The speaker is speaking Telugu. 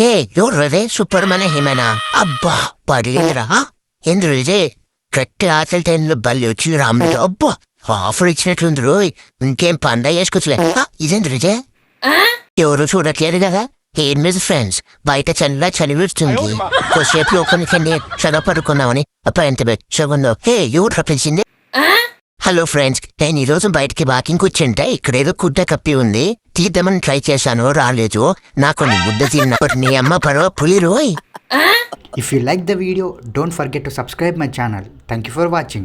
ఏ ఎవరు సూపర్ మన హిమేనా అబ్బా పర్లేదురా ఎందుకు విజయ్ కరెక్ట్ ఆటల టైంలో బల్లి వచ్చి రాముడు అబ్బా ఆఫర్ ఇచ్చినట్లుంది రోయ్ ఇంకేం పందా వేసుకోవచ్చులే ఇదేంటి విజయ్ ఎవరు చూడట్లేదు కదా ఏం లేదు ఫ్రెండ్స్ బయట చలి వస్తుంది కొద్దిసేపు లోపలికి చదవ పడుకున్నామని అప్పుడు చదువుందో హే ఎవరు పిలిచింది హలో ఫ్రెండ్స్ నేను ఈరోజు బయటికి వాకింగ్ కూర్చుంటే ఇక్కడేదో గుడ్డ కప్పి ఉంది తీద్దామని ట్రై చేశాను రాలేదు నాకు ముద్ద తిన్నప్పుడు నీ అమ్మ పరవ పులి రోయ్ If you like the video, don't forget to subscribe my channel. Thank you for watching.